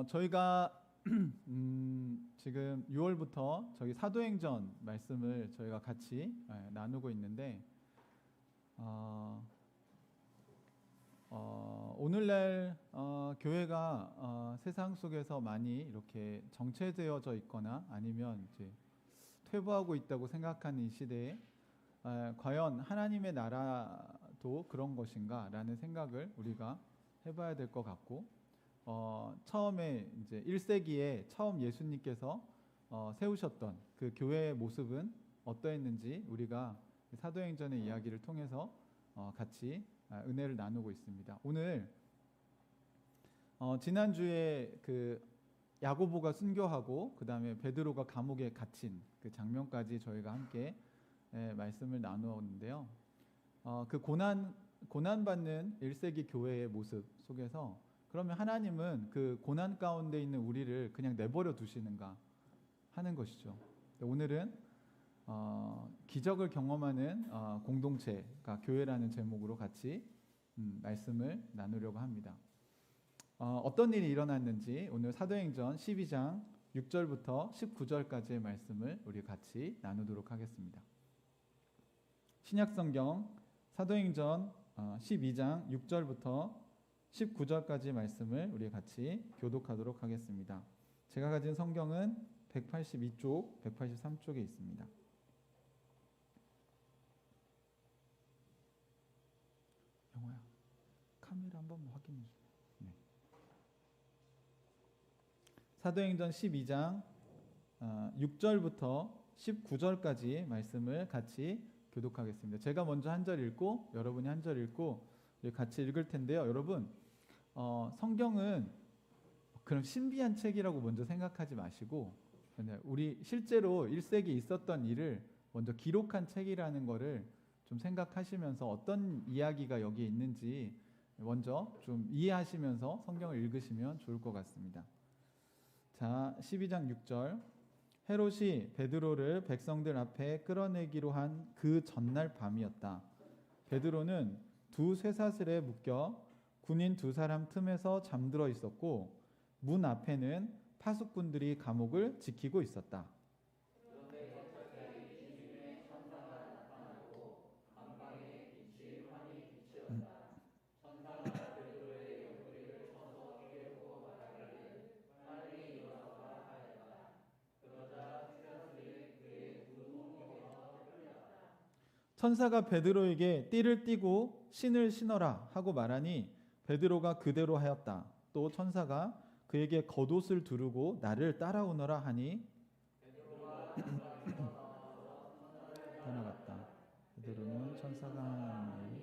저희가 지금 6월부터 저희 사도행전 말씀을 저희가 같이 나누고 있는데 오늘날 교회가 세상 속에서 많이 이렇게 정체되어져 있거나 아니면 이제 퇴보하고 있다고 생각하는 이 시대에 과연 하나님의 나라도 그런 것인가 라는 생각을 우리가 해봐야 될 것 같고 처음에 이제 1세기에 처음 예수님께서 세우셨던 그 교회의 모습은 어떠했는지 우리가 사도행전의 이야기를 통해서 같이 은혜를 나누고 있습니다. 오늘 지난주에 그 야고보가 순교하고 그 다음에 베드로가 감옥에 갇힌 그 장면까지 저희가 함께 말씀을 나누었는데요. 그 고난받는 1세기 교회의 모습 속에서 그러면 하나님은 그 고난 가운데 있는 우리를 그냥 내버려 두시는가 하는 것이죠. 오늘은 기적을 경험하는 공동체가 교회라는 제목으로 같이 말씀을 나누려고 합니다. 어떤 일이 일어났는지 오늘 사도행전 12장 6절부터 19절까지의 말씀을 우리 같이 나누도록 하겠습니다. 신약성경 사도행전 12장 6절부터 19절까지 말씀을 우리 같이 교독하도록 하겠습니다. 제가 가진 성경은 182쪽, 183쪽에 있습니다. 영호야, 카메라 한번 확인해 줘. 네. 사도행전 12장 6절부터 19절까지 말씀을 같이 교독하겠습니다. 제가 먼저 한 절 읽고 여러분이 한 절 읽고 같이 읽을 텐데요. 여러분, 성경은 그런 신비한 책이라고 먼저 생각하지 마시고 우리 실제로 1세기에 있었던 일을 먼저 기록한 책이라는 거를 좀 생각하시면서 어떤 이야기가 여기에 있는지 먼저 좀 이해하시면서 성경을 읽으시면 좋을 것 같습니다. 자, 12장 6절. 헤롯이 베드로를 백성들 앞에 끌어내기로 한 그 전날 밤이었다. 베드로는 두 쇠사슬에 묶여 군인 두 사람 틈에서 잠들어 있었고 문 앞에는 파수꾼들이 감옥을 지키고 있었다. 천사가 베드로에게 띠를 띠고 신을 신어라 하고 말하니 베드로가 그대로 하였다. 또 천사가 그에게 겉옷을 두르고 나를 따라오너라 하니 떠나갔다. 베드로는 천사가 하는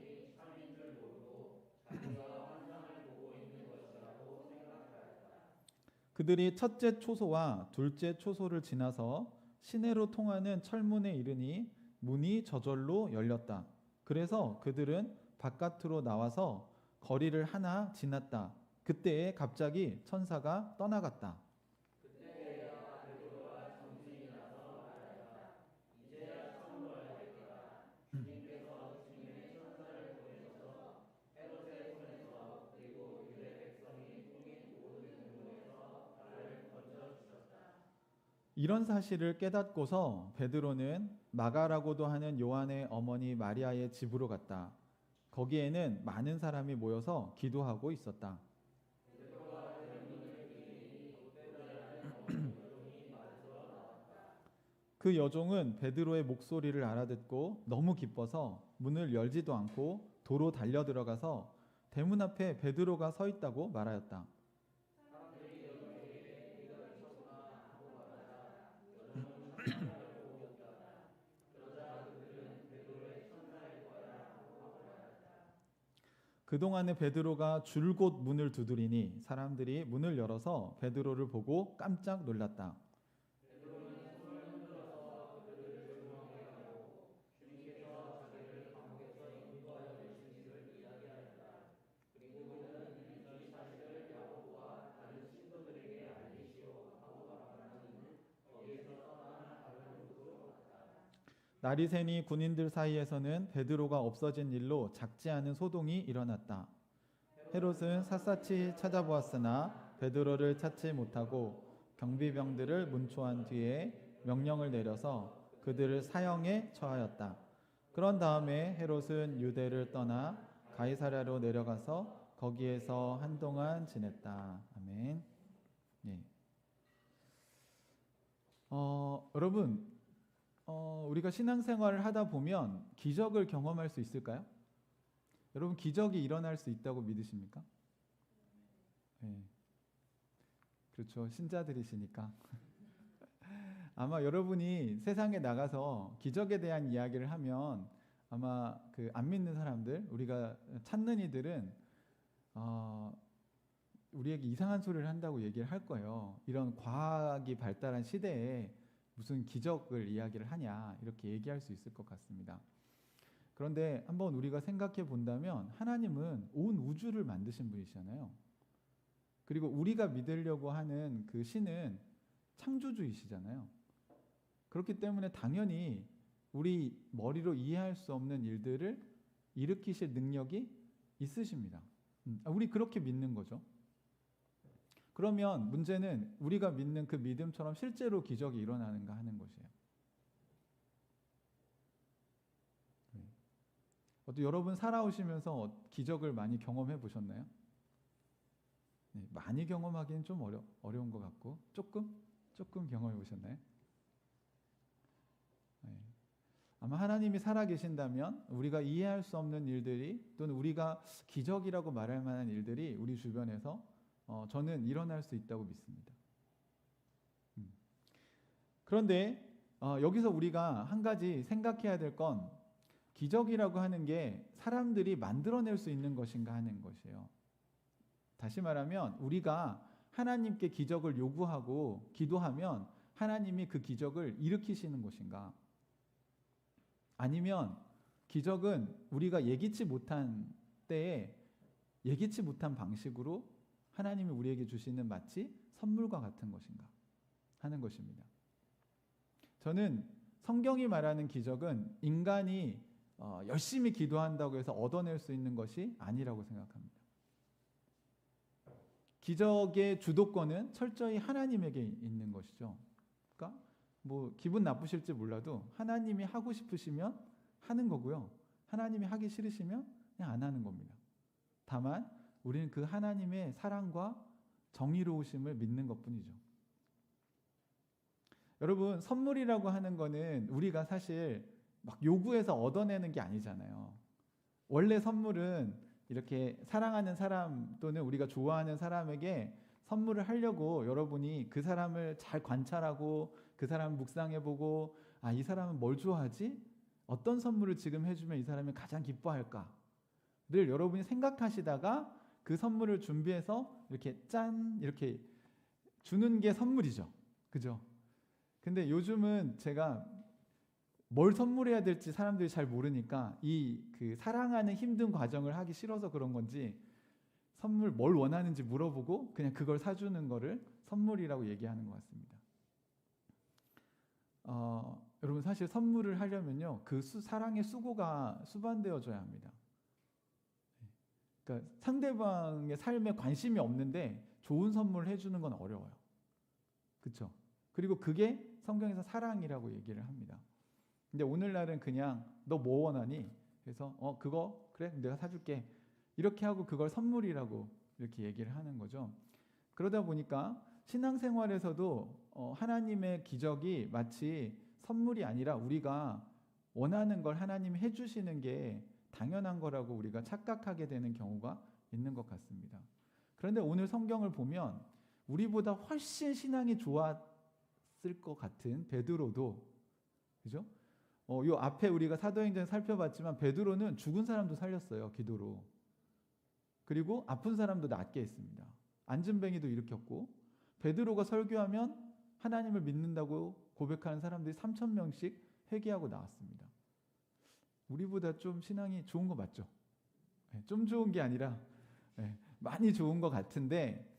그들이 첫째 초소와 둘째 초소를 지나서 시내로 통하는 철문에 이르니 문이 저절로 열렸다. 그래서 그들은 바깥으로 나와서 거리를 하나 지났다. 그때에 갑자기 천사가 떠나갔다. 이런 사실을 깨닫고서 베드로는 마가라고도 하는 요한의 어머니 마리아의 집으로 갔다. 거기에는 많은 사람이 모여서 기도하고 있었다. 그 여종은 베드로의 목소리를 알아듣고 너무 기뻐서 문을 열지도 않고 도로 달려 들어가서 대문 앞에 베드로가 서 있다고 말하였다. 그동안에 베드로가 줄곧 문을 두드리니 사람들이 문을 열어서 베드로를 보고 깜짝 놀랐다. 날이 새니 군인들 사이에서는 베드로가 없어진 일로 작지 않은 소동이 일어났다. 헤롯은 샅샅이 찾아보았으나 베드로를 찾지 못하고 경비병들을 문초한 뒤에 명령을 내려서 그들을 사형에 처하였다. 그런 다음에 헤롯은 유대를 떠나 가이사랴로 내려가서 거기에서 한동안 지냈다. 아멘. 예. 여러분, 우리가 신앙생활을 하다 보면 기적을 경험할 수 있을까요? 여러분, 기적이 일어날 수 있다고 믿으십니까? 네. 그렇죠. 신자들이시니까. 아마 여러분이 세상에 나가서 기적에 대한 이야기를 하면 아마 그 안 믿는 사람들, 우리가 찾는 이들은 우리에게 이상한 소리를 한다고 얘기를 할 거예요. 이런 과학이 발달한 시대에 무슨 기적을 이야기를 하냐, 이렇게 얘기할 수 있을 것 같습니다. 그런데 한번 우리가 생각해 본다면 하나님은 온 우주를 만드신 분이시잖아요. 그리고 우리가 믿으려고 하는 그 신은 창조주이시잖아요. 그렇기 때문에 당연히 우리 머리로 이해할 수 없는 일들을 일으키실 능력이 있으십니다. 우리 그렇게 믿는 거죠. 그러면 문제는 우리가 믿는 그 믿음처럼 실제로 기적이 일어나는가 하는 것이에요. 여러분 살아오시면서 기적을 많이 경험해 보셨나요? 네, 많이 경험하기는 좀 어려운 것 같고 조금 경험해 보셨나요? 네. 아마 하나님이 살아계신다면 우리가 이해할 수 없는 일들이 또는 우리가 기적이라고 말할 만한 일들이 우리 주변에서 저는 일어날 수 있다고 믿습니다. 그런데 여기서 우리가 한 가지 생각해야 될 건 기적이라고 하는 게 사람들이 만들어낼 수 있는 것인가 하는 것이에요. 다시 말하면 우리가 하나님께 기적을 요구하고 기도하면 하나님이 그 기적을 일으키시는 것인가? 아니면 기적은 우리가 예기치 못한 때에 예기치 못한 방식으로 하나님이 우리에게 주시는 마치 선물과 같은 것인가 하는 것입니다. 저는 성경이 말하는 기적은 인간이 열심히 기도한다고 해서 얻어낼 수 있는 것이 아니라고 생각합니다. 기적의 주도권은 철저히 하나님에게 있는 것이죠. 그러니까 뭐 기분 나쁘실지 몰라도 하나님이 하고 싶으시면 하는 거고요. 하나님이 하기 싫으시면 그냥 안 하는 겁니다. 다만 우리는 그 하나님의 사랑과 정의로우심을 믿는 것뿐이죠. 여러분, 선물이라고 하는 거는 우리가 사실 막 요구해서 얻어내는 게 아니잖아요. 원래 선물은 이렇게 사랑하는 사람 또는 우리가 좋아하는 사람에게 선물을 하려고 여러분이 그 사람을 잘 관찰하고 그 사람을 묵상해보고 이 사람은 뭘 좋아하지? 어떤 선물을 지금 해주면 이 사람이 가장 기뻐할까? 늘 여러분이 생각하시다가 그 선물을 준비해서 이렇게 짠 이렇게 주는 게 선물이죠. 그죠? 근데 요즘은 제가 뭘 선물해야 될지 사람들이 잘 모르니까 그 사랑하는 힘든 과정을 하기 싫어서 그런 건지 선물 뭘 원하는지 물어보고 그냥 그걸 사주는 거를 선물이라고 얘기하는 것 같습니다. 여러분 사실 선물을 하려면요 그 사랑의 수고가 수반되어져야 합니다. 그러니까 상대방의 삶에 관심이 없는데 좋은 선물을 해주는 건 어려워요. 그렇죠? 그리고 그게 성경에서 사랑이라고 얘기를 합니다. 근데 오늘날은 그냥 너 뭐 원하니? 그래서 그거 그래 내가 사줄게 이렇게 하고 그걸 선물이라고 이렇게 얘기를 하는 거죠. 그러다 보니까 신앙생활에서도 하나님의 기적이 마치 선물이 아니라 우리가 원하는 걸 하나님이 해주시는 게 당연한 거라고 우리가 착각하게 되는 경우가 있는 것 같습니다. 그런데 오늘 성경을 보면 우리보다 훨씬 신앙이 좋았을 것 같은 베드로도 그죠? 요 앞에 우리가 사도행전 살펴봤지만 베드로는 죽은 사람도 살렸어요. 기도로. 그리고 아픈 사람도 낫게 했습니다. 안진뱅이도 일으켰고 베드로가 설교하면 하나님을 믿는다고 고백하는 사람들이 3,000명씩 회개하고 나왔습니다. 우리보다 좀 신앙이 좋은 거 맞죠? 좀 좋은 게 아니라 많이 좋은 것 같은데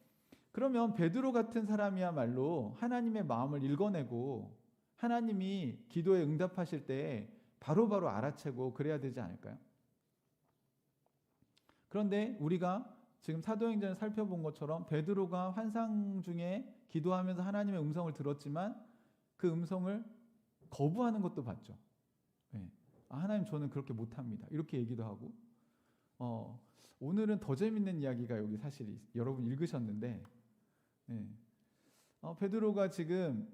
그러면 베드로 같은 사람이야말로 하나님의 마음을 읽어내고 하나님이 기도에 응답하실 때 바로바로 알아채고 그래야 되지 않을까요? 그런데 우리가 지금 사도행전을 살펴본 것처럼 베드로가 환상 중에 기도하면서 하나님의 음성을 들었지만 그 음성을 거부하는 것도 봤죠. 네. 하나님 저는 그렇게 못합니다. 이렇게 얘기도 하고 오늘은 더 재밌는 이야기가 여기 사실 여러분 읽으셨는데 네. 베드로가 지금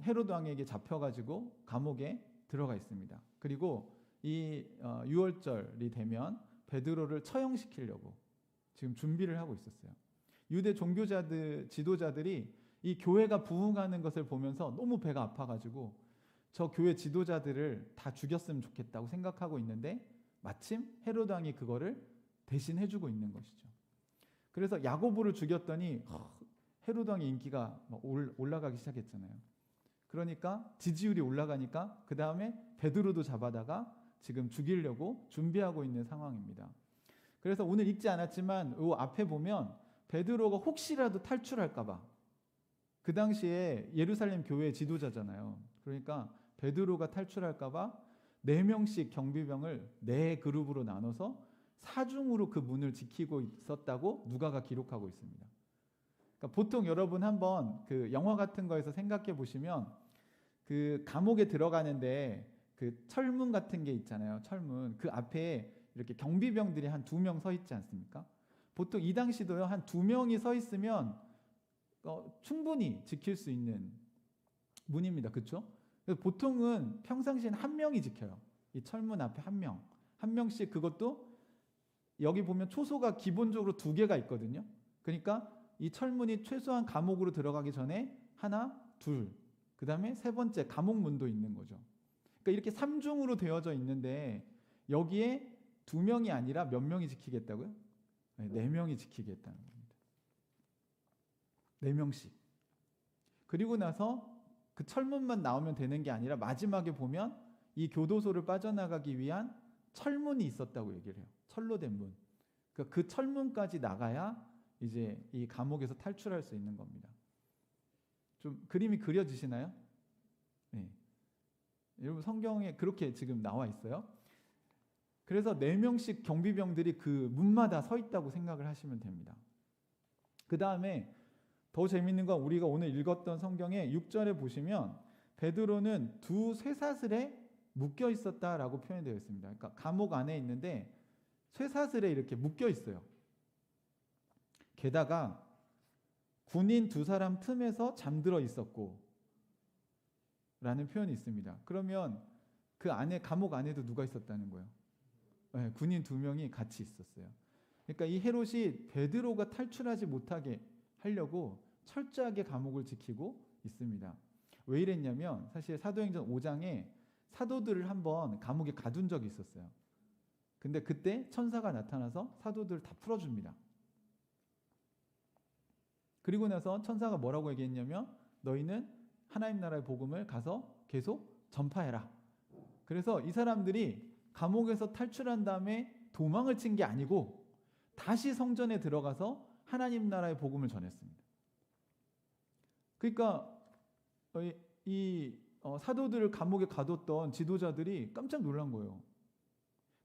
헤로드 왕에게 잡혀가지고 감옥에 들어가 있습니다. 그리고 이 6월절이 되면 베드로를 처형시키려고 지금 준비를 하고 있었어요. 유대 종교자들, 지도자들이 이 교회가 부흥하는 것을 보면서 너무 배가 아파가지고 저 교회 지도자들을 다 죽였으면 좋겠다고 생각하고 있는데 마침 헤로드 왕이 그거를 대신 해주고 있는 것이죠. 그래서 야고보를 죽였더니 헤로드 왕의 인기가 올라가기 시작했잖아요. 그러니까 지지율이 올라가니까 그 다음에 베드로도 잡아다가 지금 죽이려고 준비하고 있는 상황입니다. 그래서 오늘 읽지 않았지만 이 앞에 보면 베드로가 혹시라도 탈출할까봐, 그 당시에 예루살렘 교회 지도자잖아요. 그러니까 베드로가 탈출할까봐 4명씩 경비병을 4그룹으로 나눠서 사중으로 그 문을 지키고 있었다고 누가가 기록하고 있습니다. 그러니까 보통 여러분 한번 그 영화 같은 거에서 생각해 보시면 그 감옥에 들어가는데 그 철문 같은 게 있잖아요. 철문. 그 앞에 이렇게 경비병들이 한 2명 서 있지 않습니까? 보통 이 당시도요, 한 2명이 서 있으면 충분히 지킬 수 있는 문입니다. 그렇죠? 보통은 평상시엔 1명이 지켜요. 이 철문 앞에 1명. 1명씩. 그것도 여기 보면 초소가 기본적으로 2개가 있거든요. 그러니까 이 철문이 최소한 감옥으로 들어가기 전에 하나, 둘, 그 다음에 3번째 감옥문도 있는 거죠. 그러니까 이렇게 3중으로 되어져 있는데 여기에 2명이 아니라 몇 명이 지키겠다고요? 4명이 지키겠다는 겁니다. 4명씩. 그리고 나서 그 철문만 나오면 되는 게 아니라 마지막에 보면 이 교도소를 빠져나가기 위한 철문이 있었다고 얘기를 해요. 철로 된 문. 그러니까 그 철문까지 나가야 이제 이 감옥에서 탈출할 수 있는 겁니다. 좀 그림이 그려지시나요? 네. 여러분 성경에 그렇게 지금 나와 있어요. 그래서 4명씩 경비병들이 그 문마다 서 있다고 생각을 하시면 됩니다. 그 다음에 더 재밌는 건 우리가 오늘 읽었던 성경에 6절에 보시면 베드로는 2 쇠사슬에 묶여 있었다라고 표현되어 있습니다. 그러니까 감옥 안에 있는데 쇠사슬에 이렇게 묶여 있어요. 게다가 군인 2사람 틈에서 잠들어 있었고 라는 표현이 있습니다. 그러면 그 안에 감옥 안에도 누가 있었다는 거예요? 네, 군인 2명이 같이 있었어요. 그러니까 이 헤롯이 베드로가 탈출하지 못하게 하려고 철저하게 감옥을 지키고 있습니다. 왜 이랬냐면 사실 사도행전 5장에 사도들을 한번 감옥에 가둔 적이 있었어요. 근데 그때 천사가 나타나서 사도들을 다 풀어줍니다. 그리고 나서 천사가 뭐라고 얘기했냐면 너희는 하나님 나라의 복음을 가서 계속 전파해라. 그래서 이 사람들이 감옥에서 탈출한 다음에 도망을 친 게 아니고 다시 성전에 들어가서 하나님 나라의 복음을 전했습니다. 그러니까 이 사도들을 감옥에 가뒀던 지도자들이 깜짝 놀란 거예요.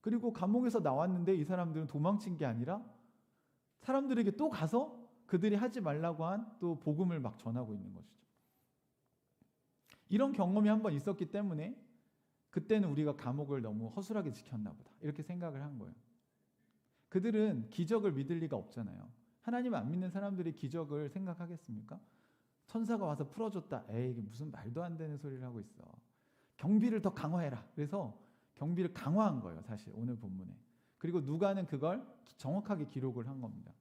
그리고 감옥에서 나왔는데 이 사람들은 도망친 게 아니라 사람들에게 또 가서 그들이 하지 말라고 한 또 복음을 막 전하고 있는 것이죠. 이런 경험이 한번 있었기 때문에 그때는 우리가 감옥을 너무 허술하게 지켰나 보다 이렇게 생각을 한 거예요. 그들은 기적을 믿을 리가 없잖아요. 하나님을 안 믿는 사람들이 기적을 생각하겠습니까? 천사가 와서 풀어줬다. 에이 이게 무슨 말도 안 되는 소리를 하고 있어. 경비를 더 강화해라. 그래서 경비를 강화한 거예요. 사실 오늘 본문에. 그리고 누가는 그걸 정확하게 기록을 한 겁니다.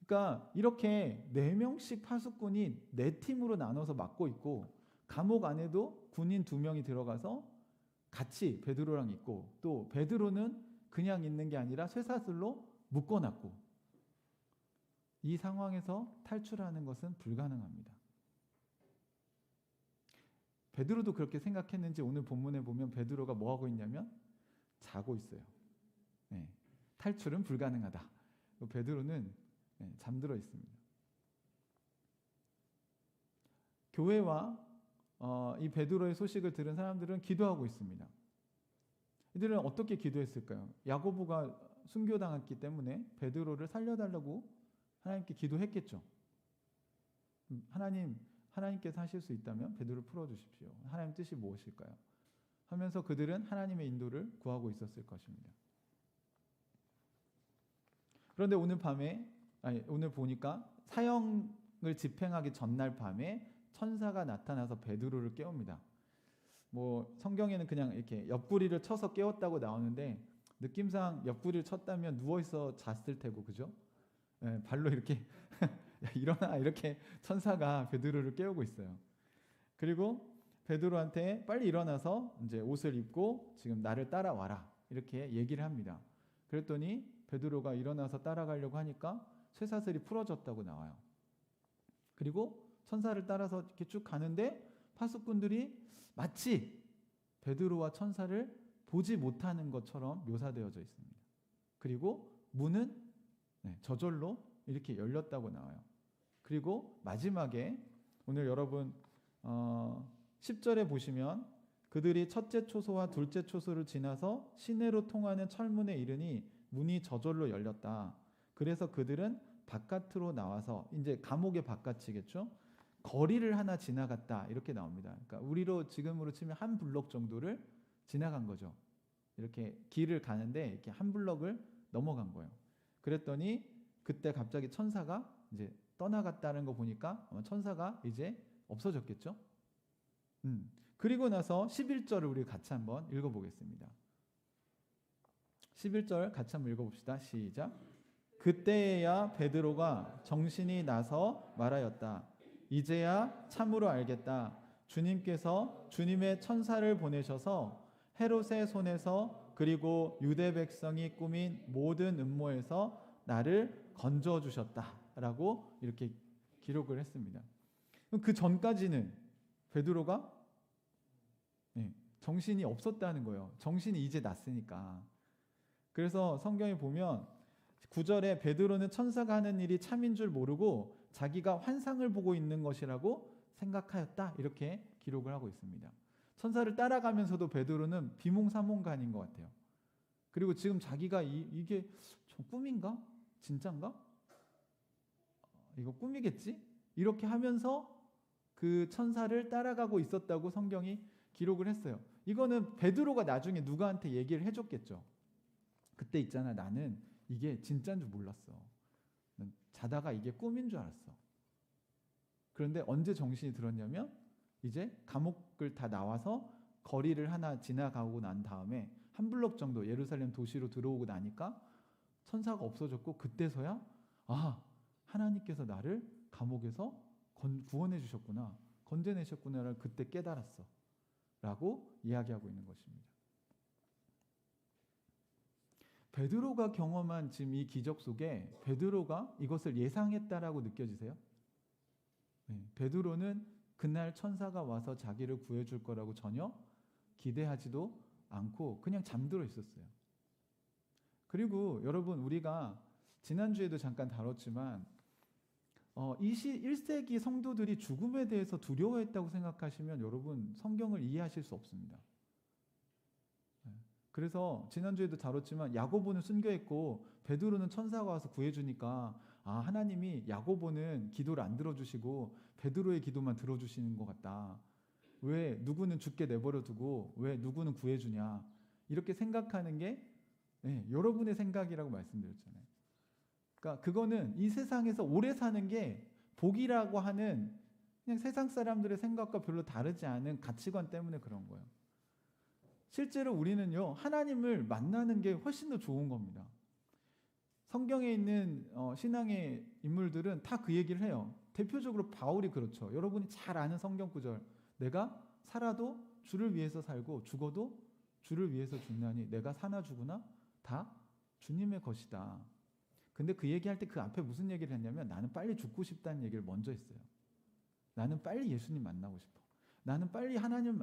그러니까 이렇게 4명씩 파수꾼이 4팀으로 나눠서 맡고 있고 감옥 안에도 군인 2명이 들어가서 같이 베드로랑 있고 또 베드로는 그냥 있는 게 아니라 쇠사슬로 묶어놨고 이 상황에서 탈출하는 것은 불가능합니다. 베드로도 그렇게 생각했는지 오늘 본문에 보면 베드로가 뭐하고 있냐면 자고 있어요. 네. 탈출은 불가능하다. 베드로는 잠들어 있습니다. 교회와 이 베드로의 소식을 들은 사람들은 기도하고 있습니다. 이들은 어떻게 기도했을까요? 야고보가 순교당했기 때문에 베드로를 살려달라고 하나님께 기도했겠죠. 하나님께서 하실 수 있다면 베드로를 풀어주십시오. 하나님 뜻이 무엇일까요? 하면서 그들은 하나님의 인도를 구하고 있었을 것입니다. 그런데 오늘 보니까 사형을 집행하기 전날 밤에 천사가 나타나서 베드로를 깨웁니다. 뭐 성경에는 그냥 이렇게 옆구리를 쳐서 깨웠다고 나오는데 느낌상 옆구리를 쳤다면 누워있어 잤을 테고, 그죠? 네, 발로 이렇게 일어나 이렇게 천사가 베드로를 깨우고 있어요. 그리고 베드로한테 빨리 일어나서 이제 옷을 입고 지금 나를 따라와라 이렇게 얘기를 합니다. 그랬더니 베드로가 일어나서 따라가려고 하니까 쇠사슬이 풀어졌다고 나와요. 그리고 천사를 따라서 이렇게 쭉 가는데 파수꾼들이 마치 베드로와 천사를 보지 못하는 것처럼 묘사되어져 있습니다. 그리고 문은 저절로 이렇게 열렸다고 나와요. 그리고 마지막에 오늘 여러분 10절에 보시면 그들이 첫째 초소와 둘째 초소를 지나서 시내로 통하는 철문에 이르니 문이 저절로 열렸다. 그래서 그들은 바깥으로 나와서 이제 감옥의 바깥이겠죠. 거리를 하나 지나갔다 이렇게 나옵니다. 그러니까 우리로 지금으로 치면 한 블록 정도를 지나간 거죠. 이렇게 길을 가는데 이렇게 한 블록을 넘어간 거예요. 그랬더니 그때 갑자기 천사가 이제 떠나갔다는 거 보니까 아마 천사가 이제 없어졌겠죠. 그리고 나서 11절을 우리 같이 한번 읽어보겠습니다. 11절 같이 한번 읽어봅시다. 시작. 그때야 베드로가 정신이 나서 말하였다. 이제야 참으로 알겠다. 주님께서 주님의 천사를 보내셔서 헤롯의 손에서 그리고 유대 백성이 꾸민 모든 음모에서 나를 건져주셨다라고 이렇게 기록을 했습니다. 그 전까지는 베드로가 정신이 없었다는 거예요. 정신이 이제 났으니까. 그래서 성경에 보면 9절에 베드로는 천사가 하는 일이 참인 줄 모르고 자기가 환상을 보고 있는 것이라고 생각하였다 이렇게 기록을 하고 있습니다. 천사를 따라가면서도 베드로는 비몽사몽간인 것 같아요. 그리고 지금 자기가 이게 저 꿈인가? 진짠가? 이거 꿈이겠지? 이렇게 하면서 그 천사를 따라가고 있었다고 성경이 기록을 했어요. 이거는 베드로가 나중에 누구한테 얘기를 해줬겠죠. 그때 있잖아, 나는 이게 진짜인 줄 몰랐어. 난 자다가 이게 꿈인 줄 알았어. 그런데 언제 정신이 들었냐면 이제 감옥을 다 나와서 거리를 하나 지나가고 난 다음에 한 블록 정도 예루살렘 도시로 들어오고 나니까 천사가 없어졌고 그때서야 하나님께서 나를 감옥에서 구원해 주셨구나, 건져내셨구나를 그때 깨달았어 라고 이야기하고 있는 것입니다. 베드로가 경험한 지금 이 기적 속에 베드로가 이것을 예상했다라고 느껴지세요? 베드로는 그날 천사가 와서 자기를 구해줄 거라고 전혀 기대하지도 않고 그냥 잠들어 있었어요. 그리고 여러분, 우리가 지난주에도 잠깐 다뤘지만 21세기 성도들이 죽음에 대해서 두려워했다고 생각하시면 여러분 성경을 이해하실 수 없습니다. 그래서 지난주에도 다뤘지만 야고보는 순교했고 베드로는 천사가 와서 구해주니까 하나님이 야고보는 기도를 안 들어주시고 베드로의 기도만 들어주시는 것 같다. 왜 누구는 죽게 내버려 두고 왜 누구는 구해주냐, 이렇게 생각하는 게 여러분의 생각이라고 말씀드렸잖아요. 그러니까 그거는 이 세상에서 오래 사는 게 복이라고 하는 그냥 세상 사람들의 생각과 별로 다르지 않은 가치관 때문에 그런 거예요. 실제로 우리는요, 하나님을 만나는 게 훨씬 더 좋은 겁니다. 성경에 있는 신앙의 인물들은 다 그 얘기를 해요. 대표적으로 바울이 그렇죠. 여러분이 잘 아는 성경 구절, 내가 살아도 주를 위해서 살고 죽어도 주를 위해서 죽나니 내가 사나 죽으나 다 주님의 것이다. 근데 그 얘기할 때 그 앞에 무슨 얘기를 했냐면 나는 빨리 죽고 싶다는 얘기를 먼저 했어요. 나는 빨리 예수님 만나고 싶어. 나는 빨리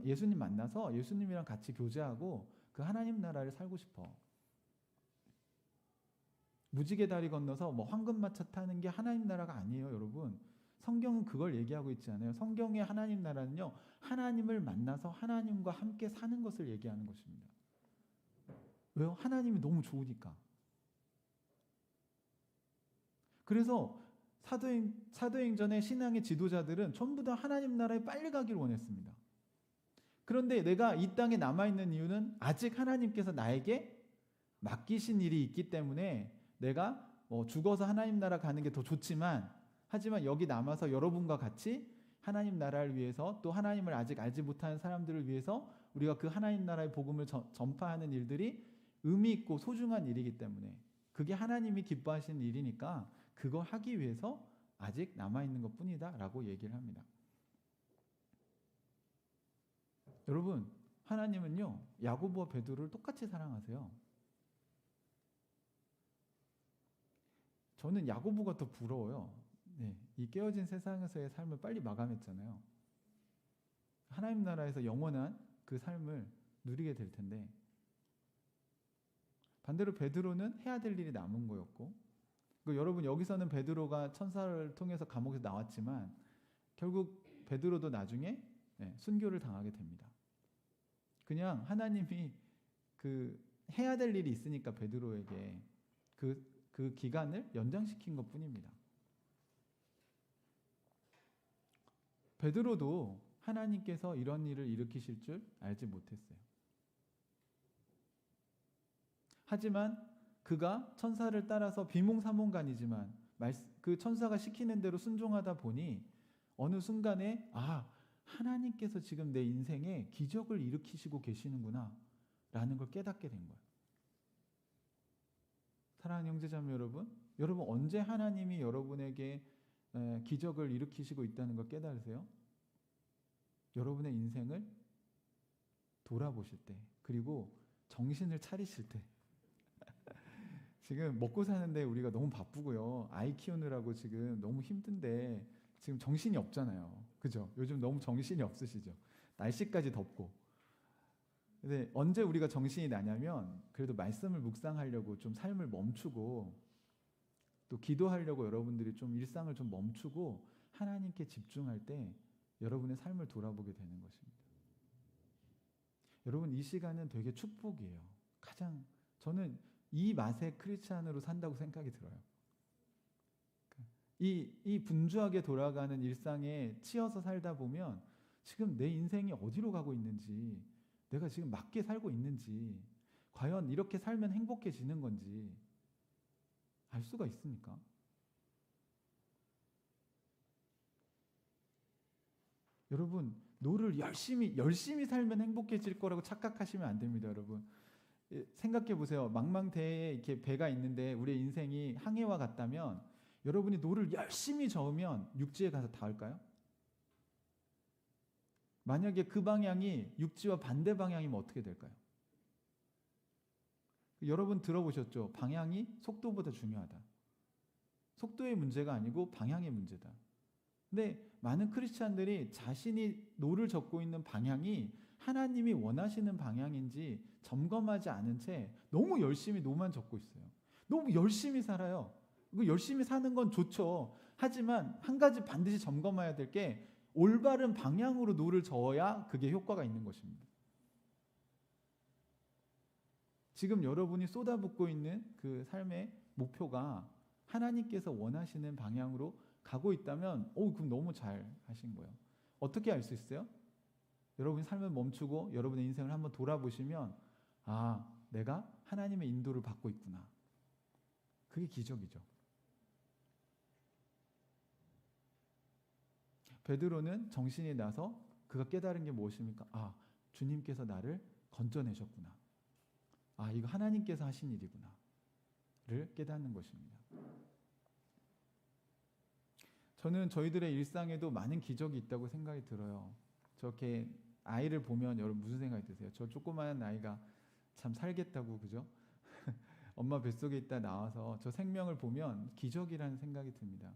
예수님 만나서 예수님이랑 같이 교제하고 그 하나님 나라를 살고 싶어. 무지개 다리 건너서 황금마차 타는 게 하나님 나라가 아니에요, 여러분. 성경은 그걸 얘기하고 있지 않아요. 성경의 하나님 나라는요, 하나님을 만나서 하나님과 함께 사는 것을 얘기하는 것입니다. 왜요? 하나님이 너무 좋으니까. 그래서 사도행전의 신앙의 지도자들은 전부 다 하나님 나라에 빨리 가기를 원했습니다. 그런데 내가 이 땅에 남아있는 이유는 아직 하나님께서 나에게 맡기신 일이 있기 때문에 내가 죽어서 하나님 나라 가는 게 더 좋지만, 하지만 여기 남아서 여러분과 같이 하나님 나라를 위해서, 또 하나님을 아직 알지 못하는 사람들을 위해서 우리가 그 하나님 나라의 복음을 전파하는 일들이 의미 있고 소중한 일이기 때문에, 그게 하나님이 기뻐하시는 일이니까 그걸 하기 위해서 아직 남아있는 것 뿐이다 라고 얘기를 합니다. 여러분, 하나님은요 야고보와 베드로를 똑같이 사랑하세요. 저는 야고보가 더 부러워요. 이 깨어진 세상에서의 삶을 빨리 마감했잖아요. 하나님 나라에서 영원한 그 삶을 누리게 될 텐데, 반대로 베드로는 해야 될 일이 남은 거였고, 여러분 여기서는 베드로가 천사를 통해서 감옥에서 나왔지만 결국 베드로도 나중에 순교를 당하게 됩니다. 그냥 하나님이 그 해야 될 일이 있으니까 베드로에게 그 기간을 연장시킨 것 뿐입니다. 베드로도 하나님께서 이런 일을 일으키실 줄 알지 못했어요. 하지만 그가 천사를 따라서 비몽사몽간이지만 그 천사가 시키는 대로 순종하다 보니 어느 순간에 하나님께서 지금 내 인생에 기적을 일으키시고 계시는구나 라는 걸 깨닫게 된 거예요. 사랑하는 형제자매 여러분, 언제 하나님이 여러분에게 기적을 일으키시고 있다는 걸 깨달으세요? 여러분의 인생을 돌아보실 때, 그리고 정신을 차리실 때. 지금 먹고 사는데 우리가 너무 바쁘고요, 아이 키우느라고 지금 너무 힘든데 지금 정신이 없잖아요. 그죠? 요즘 너무 정신이 없으시죠? 날씨까지 덥고. 근데 언제 우리가 정신이 나냐면, 그래도 말씀을 묵상하려고 좀 삶을 멈추고, 또 기도하려고 여러분들이 좀 일상을 좀 멈추고 하나님께 집중할 때 여러분의 삶을 돌아보게 되는 것입니다. 여러분, 이 시간은 되게 축복이에요. 저는 이 맛의 크리스찬으로 산다고 생각이 들어요. 이 분주하게 돌아가는 일상에 치여서 살다 보면 지금 내 인생이 어디로 가고 있는지, 내가 지금 맞게 살고 있는지, 과연 이렇게 살면 행복해지는 건지 알 수가 있습니까? 여러분, 노를 열심히 살면 행복해질 거라고 착각하시면 안 됩니다, 여러분. 생각해 보세요. 망망대해에 이렇게 배가 있는데 우리의 인생이 항해와 같다면, 여러분이 노를 열심히 저으면 육지에 가서 닿을까요? 만약에 그 방향이 육지와 반대 방향이면 어떻게 될까요? 여러분 들어보셨죠? 방향이 속도보다 중요하다. 속도의 문제가 아니고 방향의 문제다. 근데 많은 크리스찬들이 자신이 노를 젓고 있는 방향이 하나님이 원하시는 방향인지 점검하지 않은 채 너무 열심히 노만 젓고 있어요. 너무 열심히 살아요. 열심히 사는 건 좋죠. 하지만 한 가지 반드시 점검해야 될 게, 올바른 방향으로 노를 저어야 그게 효과가 있는 것입니다. 지금 여러분이 쏟아붓고 있는 그 삶의 목표가 하나님께서 원하시는 방향으로 가고 있다면 그럼 너무 잘 하신 거예요. 어떻게 알 수 있어요? 여러분이 삶을 멈추고 여러분의 인생을 한번 돌아보시면, 내가 하나님의 인도를 받고 있구나. 그게 기적이죠. 베드로는 정신이 나서 그가 깨달은 게 무엇입니까? 주님께서 나를 건져내셨구나. 이거 하나님께서 하신 일이구나 를 깨닫는 것입니다. 저는 저희들의 일상에도 많은 기적이 있다고 생각이 들어요. 저렇게 아이를 보면 여러분 무슨 생각이 드세요? 저 조그마한 아이가 참 살겠다고, 그죠? 엄마 뱃속에 있다 나와서 저 생명을 보면 기적이라는 생각이 듭니다.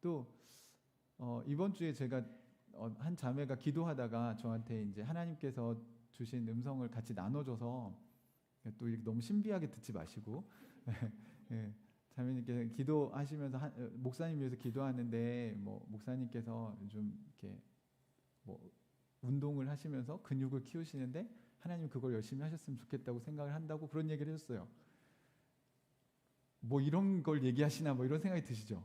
또 이번 주에 제가 한 자매가 기도하다가 저한테 이제 하나님께서 주신 음성을 같이 나눠줘서, 또 이렇게 너무 신비하게 듣지 마시고 자매님께 기도하시면서 목사님 위해서 기도하는데, 목사님께서 좀 이렇게 운동을 하시면서 근육을 키우시는데 하나님 그걸 열심히 하셨으면 좋겠다고 생각을 한다고 그런 얘기를 해줬어요. 뭐 이런 걸 얘기하시나 뭐 이런 생각이 드시죠?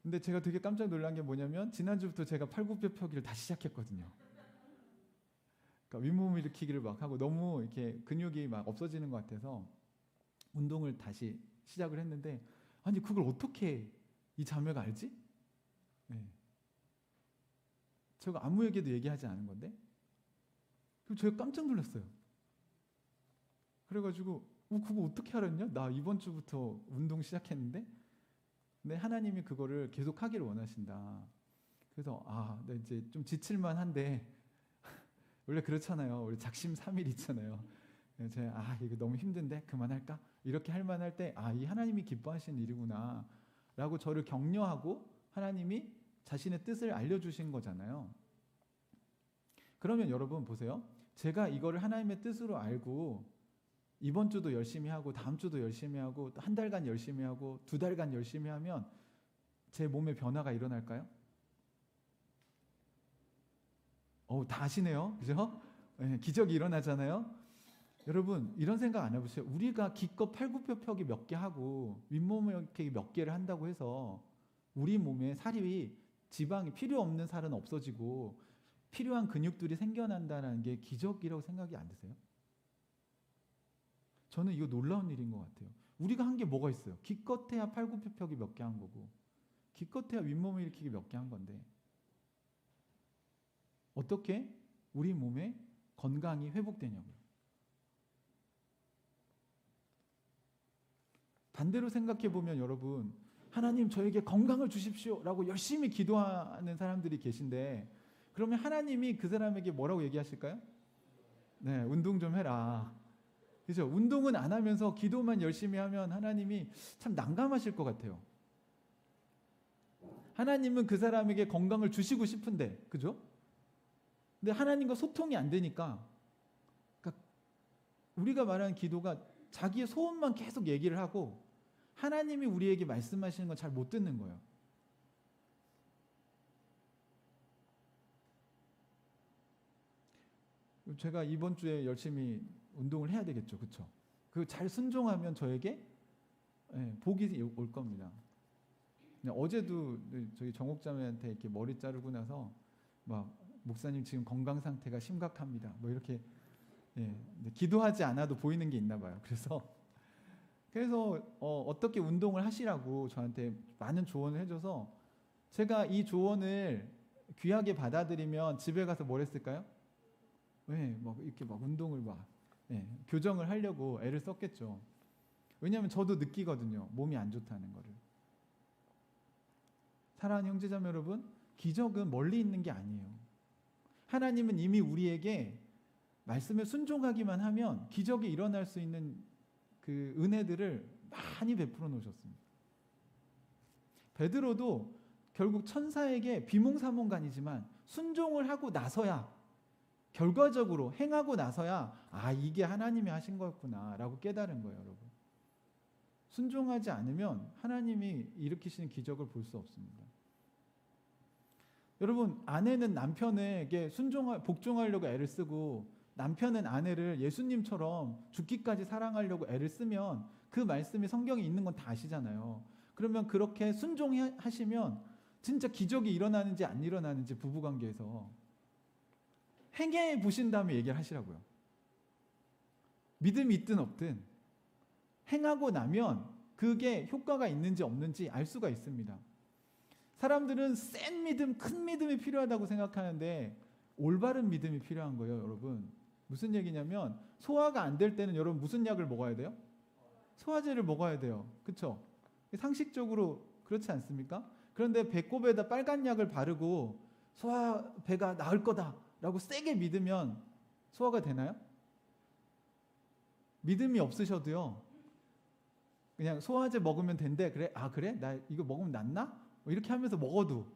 근데 제가 되게 깜짝 놀란 게 뭐냐면 지난주부터 제가 팔굽혀펴기를 다시 시작했거든요. 그러니까 윗몸 일으키기를 막 하고 너무 이렇게 근육이 막 없어지는 것 같아서 운동을 다시 시작을 했는데, 아니 그걸 어떻게 이 자매가 알지? 네. 제가 아무에게도 얘기하지 않은 건데, 그리고 제가 깜짝 놀랐어요. 그래가지고 그거 어떻게 알았냐? 나 이번 주부터 운동 시작했는데. 근데 하나님이 그거를 계속 하기를 원하신다. 그래서 나 이제 좀 지칠만한데 원래 그렇잖아요. 우리 작심삼일 있잖아요. 제가 이거 너무 힘든데 그만할까? 이렇게 할 만할 때 이 하나님이 기뻐하시는 일이구나 라고 저를 격려하고 하나님이 자신의 뜻을 알려주신 거잖아요. 그러면 여러분 보세요. 제가 이거를 하나님의 뜻으로 알고 이번 주도 열심히 하고 다음 주도 열심히 하고 또 한 달간 열심히 하고 2달간 열심히 하면 제 몸에 변화가 일어날까요? 다 아시네요. 그죠? 네, 기적이 일어나잖아요. 여러분 이런 생각 안 해보세요? 우리가 기껏 팔굽혀펴기 몇 개 하고 윗몸 일으키기 몇 개를 한다고 해서 우리 몸에 살이, 지방이 필요 없는 살은 없어지고 필요한 근육들이 생겨난다는 게 기적이라고 생각이 안 드세요? 저는 이거 놀라운 일인 것 같아요. 우리가 한 게 뭐가 있어요? 기껏해야 팔굽혀펴기 몇 개 한 거고 기껏해야 윗몸 일으키기 몇 개 한 건데 어떻게 우리 몸에 건강이 회복되냐고요. 반대로 생각해 보면 여러분, 하나님 저에게 건강을 주십시오 라고 열심히 기도하는 사람들이 계신데 그러면 하나님이 그 사람에게 뭐라고 얘기하실까요? 네, 운동 좀 해라. 그죠? 운동은 안 하면서 기도만 열심히 하면 하나님이 참 난감하실 것 같아요. 하나님은 그 사람에게 건강을 주시고 싶은데, 그죠? 근데 하나님과 소통이 안 되니까, 그러니까 우리가 말하는 기도가 자기의 소원만 계속 얘기를 하고 하나님이 우리에게 말씀하시는 건 잘 못 듣는 거예요. 제가 이번 주에 열심히 운동을 해야 되겠죠, 그렇죠? 그 잘 순종하면 저에게 복이 올 겁니다. 어제도 저희 정옥자매한테 이렇게 머리 자르고 나서 막 목사님 지금 건강 상태가 심각합니다. 뭐 이렇게 기도하지 않아도 보이는 게 있나 봐요. 그래서 어떻게 운동을 하시라고 저한테 많은 조언을 해줘서 제가 이 조언을 귀하게 받아들이면 집에 가서 뭘 했을까요? 막 이렇게 막 운동을 교정을 하려고 애를 썼겠죠. 왜냐하면 저도 느끼거든요. 몸이 안 좋다는 거를. 사랑하는 형제자매 여러분, 기적은 멀리 있는 게 아니에요. 하나님은 이미 우리에게 말씀에 순종하기만 하면 기적이 일어날 수 있는 그 은혜들을 많이 베풀어 놓으셨습니다. 베드로도 결국 천사에게 비몽사몽간이지만 순종을 하고 나서야, 결과적으로 행하고 나서야 이게 하나님이 하신 거였구나 라고 깨달은 거예요. 여러분, 순종하지 않으면 하나님이 일으키시는 기적을 볼 수 없습니다. 여러분, 아내는 남편에게 복종하려고 애를 쓰고 남편은 아내를 예수님처럼 죽기까지 사랑하려고 애를 쓰면 그 말씀이 성경에 있는 건 다 아시잖아요. 그러면 그렇게 순종하시면 진짜 기적이 일어나는지 안 일어나는지 부부관계에서 행해 보신 다음에 얘기를 하시라고요. 믿음이 있든 없든 행하고 나면 그게 효과가 있는지 없는지 알 수가 있습니다. 사람들은 센 믿음, 큰 믿음이 필요하다고 생각하는데 올바른 믿음이 필요한 거예요. 여러분, 무슨 얘기냐면 소화가 안 될 때는 여러분 무슨 약을 먹어야 돼요? 소화제를 먹어야 돼요. 그렇죠? 상식적으로 그렇지 않습니까? 그런데 배꼽에다 빨간 약을 바르고 배가 나을 거다라고 세게 믿으면 소화가 되나요? 믿음이 없으셔도요, 그냥 소화제 먹으면 된대. 그래? 그래? 나 이거 먹으면 낫나? 이렇게 하면서 먹어도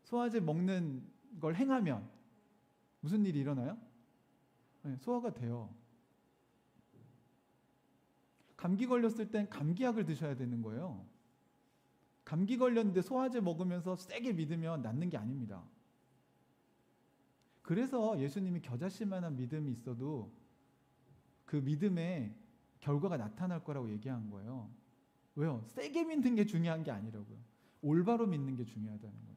소화제 먹는 걸 행하면 무슨 일이 일어나요? 소화가 돼요. 감기 걸렸을 땐 감기약을 드셔야 되는 거예요. 감기 걸렸는데 소화제 먹으면서 세게 믿으면 낫는 게 아닙니다. 그래서 예수님이 겨자씨만한 믿음이 있어도 그 믿음의 결과가 나타날 거라고 얘기한 거예요. 왜요? 세게 믿는 게 중요한 게 아니라고요. 올바로 믿는 게 중요하다는 거예요.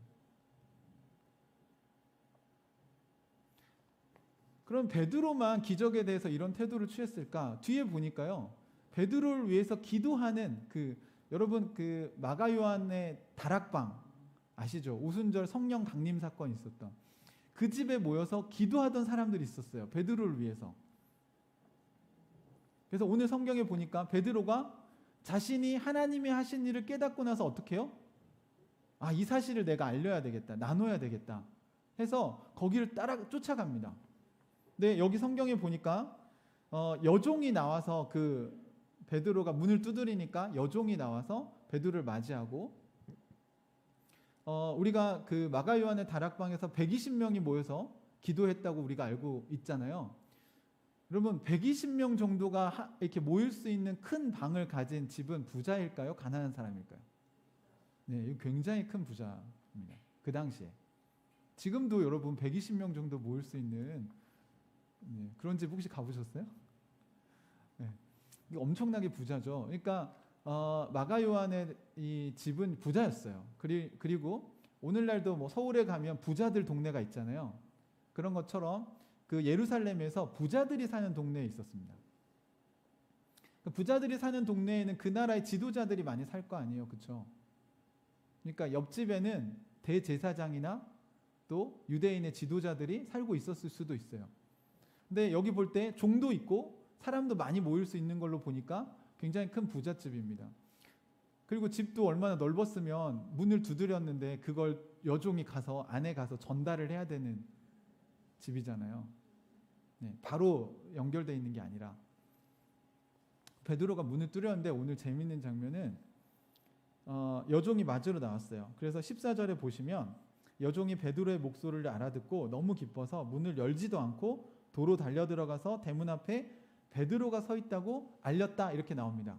그럼 베드로만 기적에 대해서 이런 태도를 취했을까? 뒤에 보니까요. 베드로를 위해서 기도하는 여러분 마가 요한의 다락방 아시죠? 오순절 성령 강림 사건이 있었던 그 집에 모여서 기도하던 사람들이 있었어요. 베드로를 위해서. 그래서 오늘 성경에 보니까 베드로가 자신이 하나님이 하신 일을 깨닫고 나서 어떻게 해요? 이 사실을 내가 알려야 되겠다. 나눠야 되겠다. 해서 거기를 따라 쫓아갑니다. 근데 여기 성경에 보니까 여종이 나와서 베드로가 문을 두드리니까 여종이 나와서 베드로를 맞이하고 우리가 마가 요한의 다락방에서 120명이 모여서 기도했다고 우리가 알고 있잖아요. 여러분 120명 정도가 이렇게 모일 수 있는 큰 방을 가진 집은 부자일까요? 가난한 사람일까요? 네, 이거 굉장히 큰 부자입니다. 그 당시에. 지금도 여러분 120명 정도 모일 수 있는 그런 집 혹시 가보셨어요? 네, 이게 엄청나게 부자죠. 그러니까 마가 요한의 이 집은 부자였어요. 그리고 오늘날도 뭐 서울에 가면 부자들 동네가 있잖아요. 그런 것처럼 예루살렘에서 부자들이 사는 동네에 있었습니다. 부자들이 사는 동네에는 그 나라의 지도자들이 많이 살 거 아니에요, 그렇죠? 그러니까 옆집에는 대제사장이나 또 유대인의 지도자들이 살고 있었을 수도 있어요. 근데 여기 볼 때 종도 있고 사람도 많이 모일 수 있는 걸로 보니까 굉장히 큰 부잣집입니다. 그리고 집도 얼마나 넓었으면 문을 두드렸는데 그걸 여종이 가서 안에 가서 전달을 해야 되는 집이잖아요. 네, 바로 연결되어 있는 게 아니라 베드로가 문을 뚫렸는데 오늘 재미있는 장면은 여종이 맞으러 나왔어요. 그래서 14절에 보시면 여종이 베드로의 목소리를 알아듣고 너무 기뻐서 문을 열지도 않고 도로 달려들어가서 대문 앞에 베드로가 서 있다고 알렸다 이렇게 나옵니다.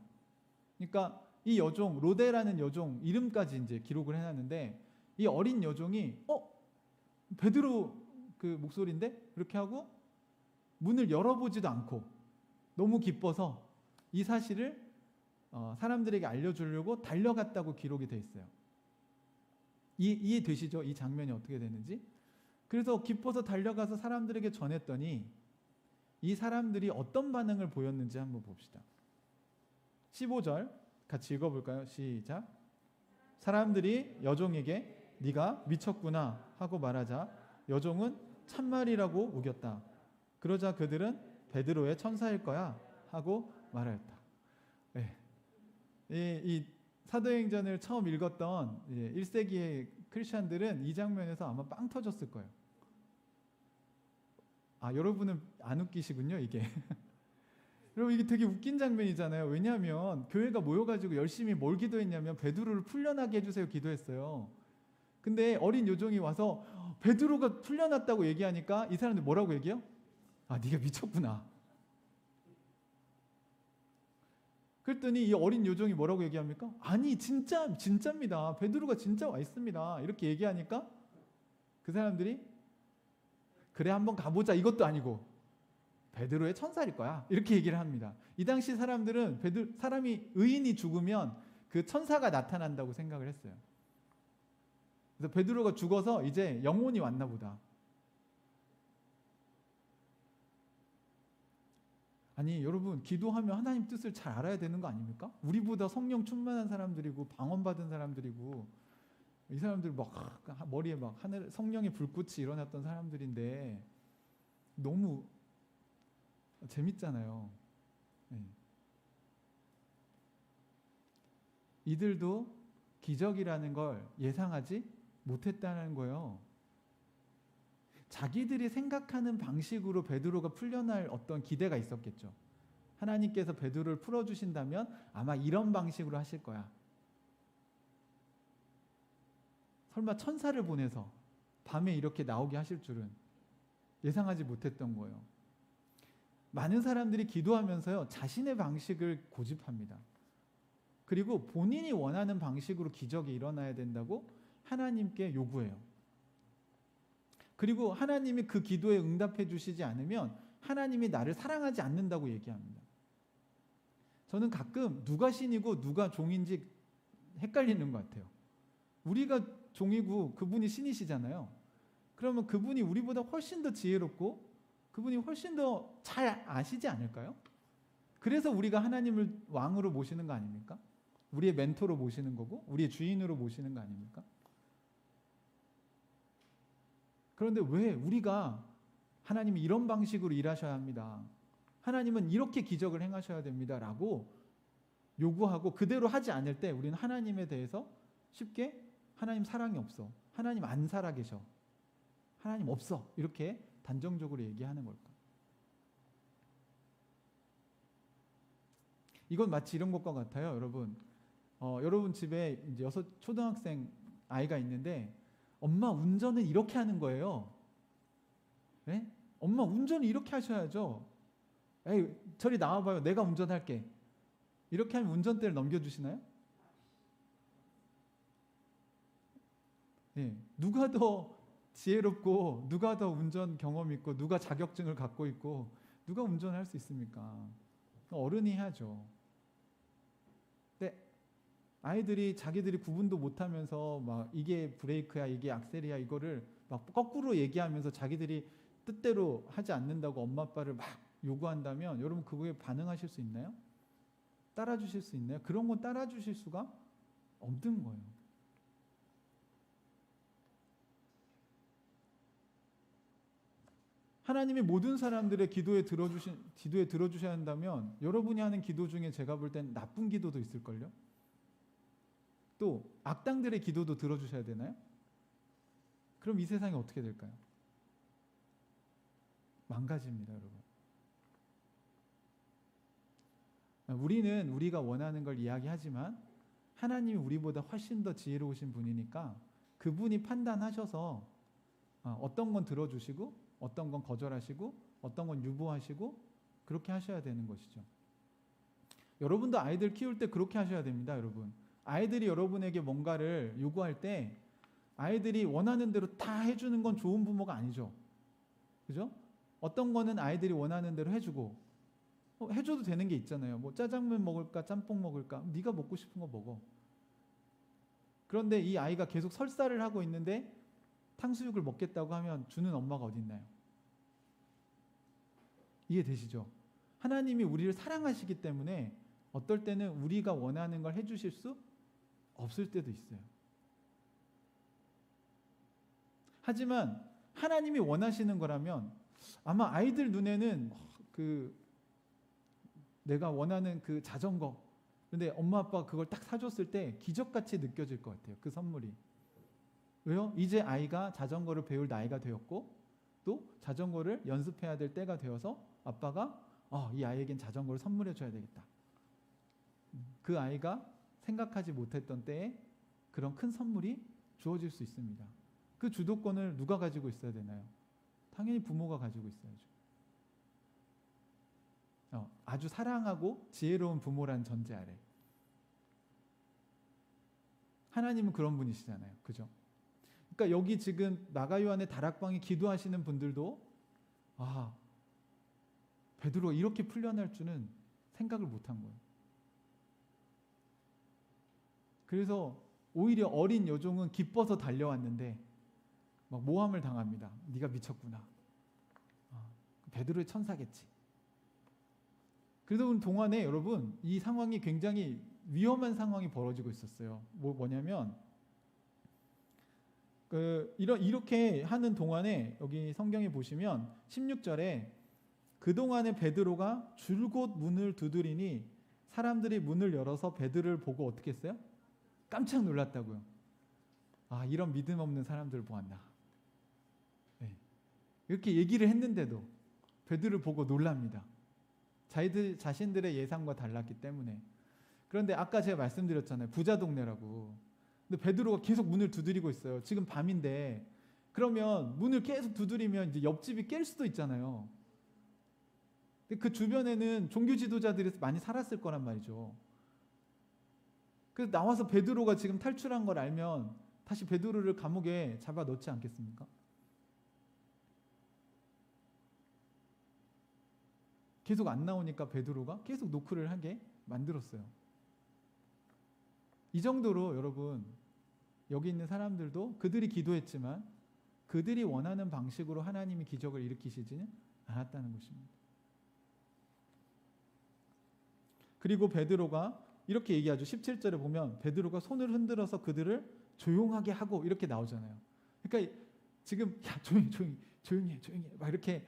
그러니까 이 여종 로데라는 여종 이름까지 이제 기록을 해놨는데 이 어린 여종이 베드로 목소리인데 이렇게 하고 문을 열어보지도 않고 너무 기뻐서 이 사실을 사람들에게 알려주려고 달려갔다고 기록이 돼 있어요. 이해되시죠? 이 장면이 어떻게 되는지? 그래서 기뻐서 달려가서 사람들에게 전했더니 이 사람들이 어떤 반응을 보였는지 한번 봅시다. 15절 같이 읽어볼까요? 시작. 사람들이 여종에게 네가 미쳤구나 하고 말하자 여종은 참말이라고 우겼다. 그러자 그들은 베드로의 천사일 거야 하고 말하였다. 네. 이 사도행전을 처음 읽었던 1세기의 크리스찬들은 이 장면에서 아마 빵 터졌을 거예요. 여러분은 안 웃기시군요, 이게. 여러분 이게 되게 웃긴 장면이잖아요. 왜냐하면 교회가 모여가지고 열심히 뭘 기도했냐면 베드로를 풀려나게 해주세요 기도했어요. 근데 어린 여종이 와서 베드로가 풀려났다고 얘기하니까 이 사람들 뭐라고 얘기해요? 네가 미쳤구나. 그랬더니 이 어린 여종이 뭐라고 얘기합니까? 아니 진짜입니다. 베드로가 진짜 와 있습니다. 이렇게 얘기하니까 그 사람들이 그래 한번 가보자 이것도 아니고 베드로의 천사일 거야 이렇게 얘기를 합니다. 이 당시 사람들은 사람이 의인이 죽으면 그 천사가 나타난다고 생각을 했어요. 그래서 베드로가 죽어서 이제 영혼이 왔나 보다. 아니 여러분 기도하면 하나님 뜻을 잘 알아야 되는 거 아닙니까? 우리보다 성령 충만한 사람들이고 방언받은 사람들이고 이 사람들 막 머리에 막 하늘 성령의 불꽃이 일어났던 사람들인데 너무 재밌잖아요. 네. 이들도 기적이라는 걸 예상하지 못했다는 거예요. 자기들이 생각하는 방식으로 베드로가 풀려날 어떤 기대가 있었겠죠. 하나님께서 베드로를 풀어주신다면 아마 이런 방식으로 하실 거야. 설마 천사를 보내서 밤에 이렇게 나오게 하실 줄은 예상하지 못했던 거예요. 많은 사람들이 기도하면서요 자신의 방식을 고집합니다. 그리고 본인이 원하는 방식으로 기적이 일어나야 된다고 하나님께 요구해요. 그리고 하나님이 그 기도에 응답해 주시지 않으면 하나님이 나를 사랑하지 않는다고 얘기합니다. 저는 가끔 누가 신이고 누가 종인지 헷갈리는 것 같아요. 우리가 종이고 그분이 신이시잖아요. 그러면 그분이 우리보다 훨씬 더 지혜롭고 그분이 훨씬 더 잘 아시지 않을까요? 그래서 우리가 하나님을 왕으로 모시는 거 아닙니까? 우리의 멘토로 모시는 거고 우리의 주인으로 모시는 거 아닙니까? 그런데 왜 우리가 하나님이 이런 방식으로 일하셔야 합니다. 하나님은 이렇게 기적을 행하셔야 됩니다. 라고 요구하고 그대로 하지 않을 때 우리는 하나님에 대해서 쉽게 하나님 사랑이 없어. 하나님 안 살아계셔. 하나님 없어. 이렇게 단정적으로 얘기하는 걸까? 이건 마치 이런 것과 같아요. 여러분. 여러분 집에 이제 6 초등학생 아이가 있는데 엄마 운전은 이렇게 하는 거예요. 네? 엄마 운전을 이렇게 하셔야죠. 에이, 저리 나와봐요. 내가 운전할게. 이렇게 하면 운전대를 넘겨주시나요? 네. 누가 더 지혜롭고 누가 더 운전 경험 있고 누가 자격증을 갖고 있고 누가 운전할 수 있습니까? 어른이 해야죠. 근데 아이들이 자기들이 구분도 못하면서 막 이게 브레이크야 이게 악셀이야 이거를 막 거꾸로 얘기하면서 자기들이 뜻대로 하지 않는다고 엄마 아빠를 막 요구한다면 여러분 그거에 반응하실 수 있나요? 따라주실 수 있나요? 그런 건 따라주실 수가 없는 거예요. 하나님이 모든 사람들의 기도에 들어주셔야 한다면 여러분이 하는 기도 중에 제가 볼 땐 나쁜 기도도 있을걸요? 또 악당들의 기도도 들어주셔야 되나요? 그럼 이 세상이 어떻게 될까요? 망가집니다, 여러분. 우리는 우리가 원하는 걸 이야기하지만 하나님이 우리보다 훨씬 더 지혜로우신 분이니까 그분이 판단하셔서 어떤 건 들어주시고 어떤 건 거절하시고 어떤 건 유보하시고 그렇게 하셔야 되는 것이죠. 여러분도 아이들 키울 때 그렇게 하셔야 됩니다, 여러분. 아이들이 여러분에게 뭔가를 요구할 때 아이들이 원하는 대로 다 해주는 건 좋은 부모가 아니죠. 그죠? 어떤 거는 아이들이 원하는 대로 해주고 해줘도 되는 게 있잖아요. 뭐 짜장면 먹을까 짬뽕 먹을까 네가 먹고 싶은 거 먹어. 그런데 이 아이가 계속 설사를 하고 있는데 탕수육을 먹겠다고 하면 주는 엄마가 어디 있나요? 이해되시죠? 하나님이 우리를 사랑하시기 때문에 어떨 때는 우리가 원하는 걸 해주실 수 없을 때도 있어요. 하지만 하나님이 원하시는 거라면 아마 아이들 눈에는 내가 원하는 그 자전거 근데 엄마 아빠가 그걸 딱 사줬을 때 기적같이 느껴질 것 같아요. 그 선물이. 왜요? 이제 아이가 자전거를 배울 나이가 되었고 또 자전거를 연습해야 될 때가 되어서 아빠가 이 아이에겐 자전거를 선물해 줘야 되겠다. 그 아이가 생각하지 못했던 때에 그런 큰 선물이 주어질 수 있습니다. 그 주도권을 누가 가지고 있어야 되나요? 당연히 부모가 가지고 있어야죠. 아주 사랑하고 지혜로운 부모라는 전제 아래. 하나님은 그런 분이시잖아요. 그죠? 그러니까 여기 지금 마가요한의 다락방에 기도하시는 분들도 베드로 이렇게 풀려날 줄은 생각을 못한 거예요. 그래서 오히려 어린 여종은 기뻐서 달려왔는데 막 모함을 당합니다. 네가 미쳤구나. 베드로의 천사겠지. 그러던 동안에 여러분 이 상황이 굉장히 위험한 상황이 벌어지고 있었어요. 뭐냐면 이렇게 하는 동안에 여기 성경에 보시면 16절에 그동안에 베드로가 줄곧 문을 두드리니 사람들이 문을 열어서 베드로를 보고 어떻게 했어요? 깜짝 놀랐다고요. 이런 믿음 없는 사람들을 보았나. 네. 이렇게 얘기를 했는데도 베드로를 보고 놀랍니다. 자신들의 예상과 달랐기 때문에. 그런데 아까 제가 말씀드렸잖아요. 부자 동네라고. 근데 베드로가 계속 문을 두드리고 있어요. 지금 밤인데 그러면 문을 계속 두드리면 이제 옆집이 깰 수도 있잖아요. 근데 그 주변에는 종교 지도자들이 많이 살았을 거란 말이죠. 그래서 나와서 베드로가 지금 탈출한 걸 알면 다시 베드로를 감옥에 잡아 넣지 않겠습니까? 계속 안 나오니까 베드로가 계속 노크를 하게 만들었어요. 이 정도로 여러분 여기 있는 사람들도 그들이 기도했지만 그들이 원하는 방식으로 하나님이 기적을 일으키시지는 않았다는 것입니다. 그리고 베드로가 이렇게 얘기하죠. 17절에 보면 베드로가 손을 흔들어서 그들을 조용하게 하고 이렇게 나오잖아요. 그러니까 지금 야 조용히 해 막 이렇게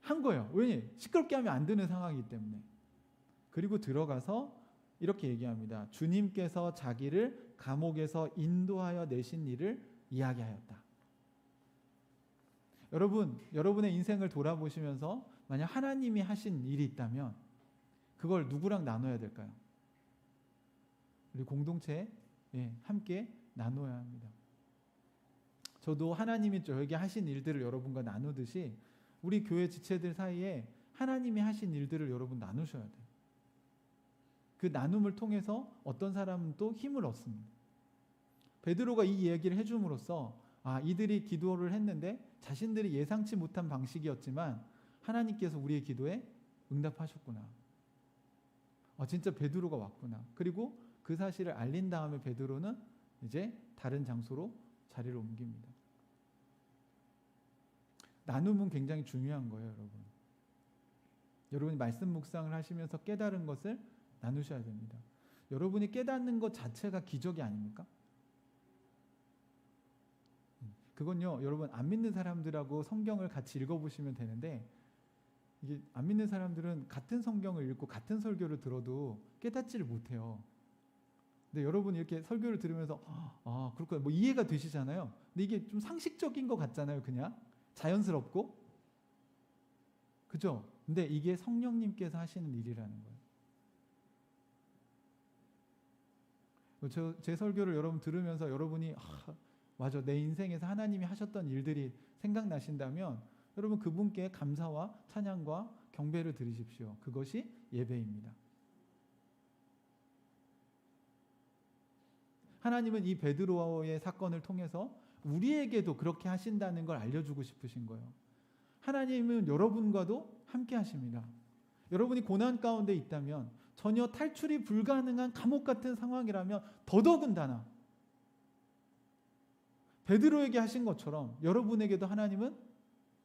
한 거예요. 왜냐? 시끄럽게 하면 안 되는 상황이기 때문에. 그리고 들어가서 이렇게 얘기합니다. 주님께서 자기를 감옥에서 인도하여 내신 일을 이야기하였다. 여러분의 인생을 돌아보시면서 만약 하나님이 하신 일이 있다면 그걸 누구랑 나눠야 될까요? 우리 공동체에 함께 나눠야 합니다. 저도 하나님이 저에게 하신 일들을 여러분과 나누듯이 우리 교회 지체들 사이에 하나님이 하신 일들을 여러분 나누셔야 돼요. 그 나눔을 통해서 어떤 사람은 또 힘을 얻습니다. 베드로가 이 얘기를 해줌으로써 이들이 기도를 했는데 자신들이 예상치 못한 방식이었지만 하나님께서 우리의 기도에 응답하셨구나. 진짜 베드로가 왔구나. 그리고 그 사실을 알린 다음에 베드로는 이제 다른 장소로 자리를 옮깁니다. 나눔은 굉장히 중요한 거예요, 여러분. 여러분이 말씀 묵상을 하시면서 깨달은 것을 나누셔야 됩니다. 여러분이 깨닫는 것 자체가 기적이 아닙니까? 그건요, 여러분 안 믿는 사람들하고 성경을 같이 읽어보시면 되는데 이게 안 믿는 사람들은 같은 성경을 읽고 같은 설교를 들어도 깨닫지를 못해요. 근데 여러분이 이렇게 설교를 들으면서 그렇구나 뭐 이해가 되시잖아요. 근데 이게 좀 상식적인 것 같잖아요. 그냥 자연스럽고 그죠? 근데 이게 성령님께서 하시는 일이라는 거예요. 제 설교를 여러분 들으면서 여러분이 맞아 내 인생에서 하나님이 하셨던 일들이 생각나신다면 여러분 그분께 감사와 찬양과 경배를 드리십시오. 그것이 예배입니다. 하나님은 이 베드로의 사건을 통해서 우리에게도 그렇게 하신다는 걸 알려주고 싶으신 거예요. 하나님은 여러분과도 함께 하십니다. 여러분이 고난 가운데 있다면 전혀 탈출이 불가능한 감옥 같은 상황이라면 더더군다나 베드로에게 하신 것처럼 여러분에게도 하나님은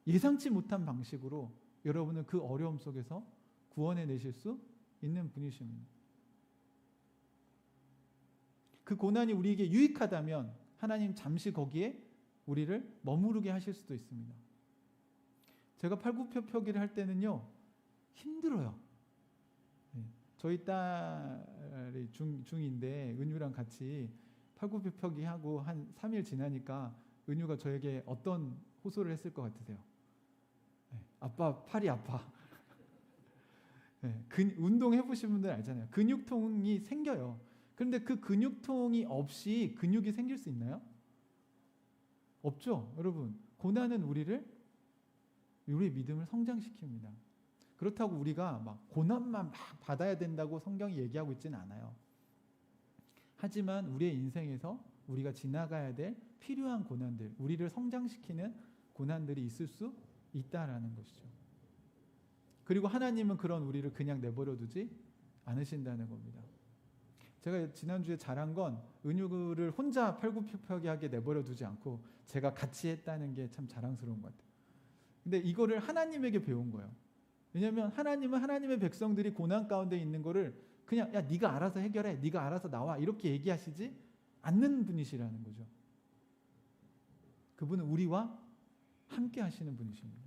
예상치 못한 방식으로 여러분을 그 어려움 속에서 구원해 내실 수 있는 분이십니다. 그 고난이 우리에게 유익하다면 하나님 잠시 거기에 우리를 머무르게 하실 수도 있습니다. 제가 팔굽혀펴기를 할 때는요 힘들어요. 저희 딸이 중2인데 은유랑 같이 팔굽혀펴기 하고 한 3일 지나니까 은유가 저에게 어떤 호소를 했을 것 같으세요? 아빠 팔이 아파. 운동해 보신 분들 알잖아요. 근육통이 생겨요. 그런데 그 근육통이 없이 근육이 생길 수 있나요? 없죠. 여러분 고난은 우리의 믿음을 성장시킵니다. 그렇다고 우리가 막 고난만 막 받아야 된다고 성경이 얘기하고 있지는 않아요. 하지만 우리의 인생에서 우리가 지나가야 될 필요한 고난들, 우리를 성장시키는 고난들이 있을 수 있다라는 것이죠. 그리고 하나님은 그런 우리를 그냥 내버려 두지 않으신다는 겁니다. 제가 지난주에 잘한 건 은유를 혼자 팔굽혀펴기하게 내버려 두지 않고 제가 같이 했다는 게 참 자랑스러운 것 같아요. 근데 이거를 하나님에게 배운 거예요. 왜냐하면 하나님은 하나님의 백성들이 고난 가운데 있는 거를 그냥 야 네가 알아서 해결해, 네가 알아서 나와 이렇게 얘기하시지 않는 분이시라는 거죠. 그분은 우리와 함께 하시는 분이십니다.